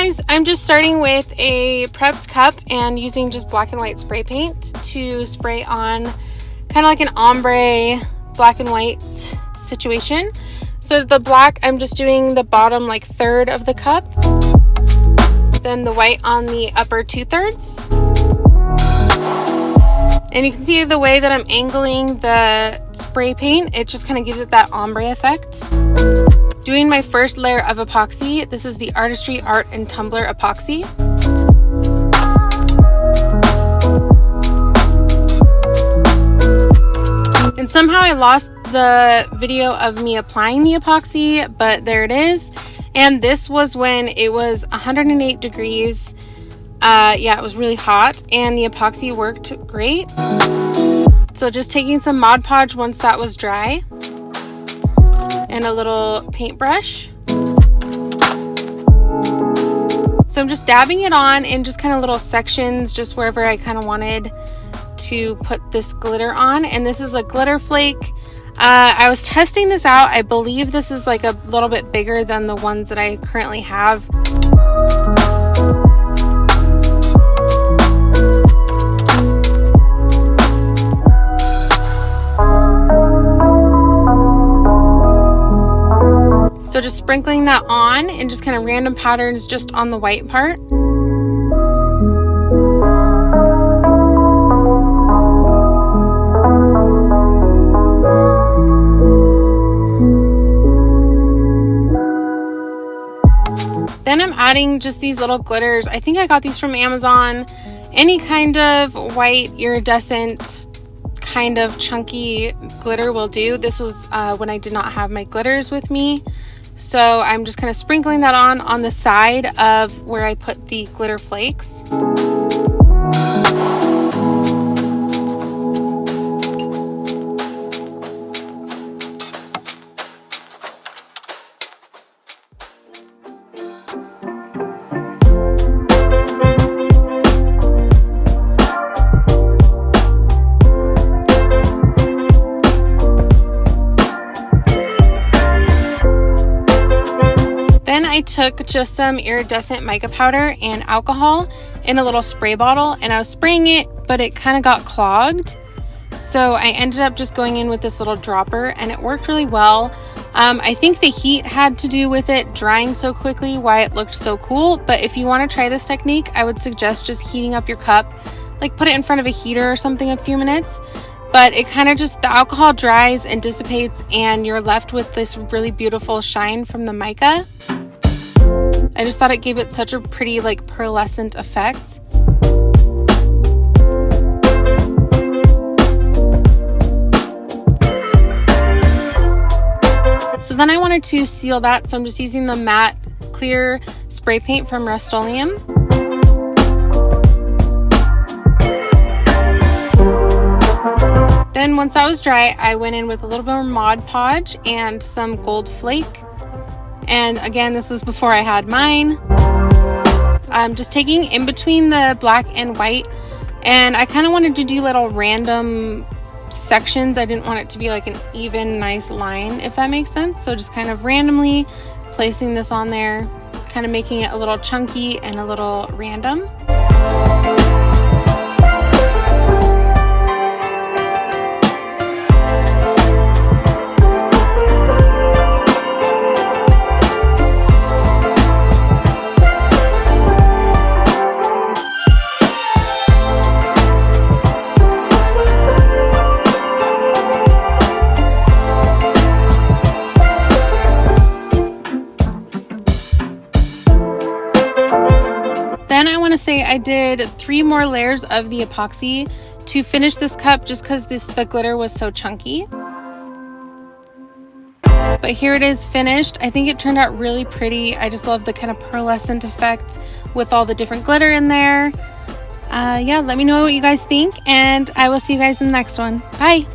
guys, I'm just starting with a prepped cup and using just black and white spray paint to spray on kind of like an ombre black and white situation. So the black, I'm just doing the bottom like third of the cup, then the white on the upper 2/3. And you can see the way that I'm angling the spray paint, it just kind of gives it that ombre effect. Doing my first layer of epoxy. This is the Artistry Art and Tumbler epoxy. And somehow I lost the video of me applying the epoxy, but there it is. And this was when it was 108 degrees. Yeah, it was really hot and the epoxy worked great. So just taking some Mod Podge once that was dry and a little paintbrush. So I'm just dabbing it on in just kind of little sections, just wherever I kind of wanted to put this glitter on. And this is a glitter flake. I was testing this out. I believe this is like a little bit bigger than the ones that I currently have. So just sprinkling that on and just kind of random patterns just on the white part. Then I'm adding just these little glitters. I think I got these from Amazon. Any kind of white iridescent kind of chunky glitter will do. This was when I did not have my glitters with me. So I'm just kind of sprinkling that on the side of where I put the glitter flakes. Then I took just some iridescent mica powder and alcohol in a little spray bottle, and I was spraying it, but it kind of got clogged. So I ended up just going in with this little dropper, and it worked really well. I think the heat had to do with it drying so quickly, why it looked so cool. But if you want to try this technique, I would suggest just heating up your cup, like put it in front of a heater or something a few minutes. But it kind of just, the alcohol dries and dissipates, and you're left with this really beautiful shine from the mica. I just thought it gave it such a pretty like pearlescent effect. So then I wanted to seal that, so I'm just using the matte clear spray paint from Rust-Oleum. Then once that was dry, I went in with a little bit more Mod Podge and some gold flake. And again, this was before I had mine. I'm just taking in between the black and white, and I kind of wanted to do little random sections. I didn't want it to be like an even nice line, if that makes sense. So just kind of randomly placing this on there, kind of making it a little chunky and a little random. Then I want to say I did 3 more layers of the epoxy to finish this cup, just because the glitter was so chunky. But here it is finished. I think it turned out really pretty. I just love the kind of pearlescent effect with all the different glitter in there. Yeah, let me know what you guys think, and I will see you guys in the next one. Bye!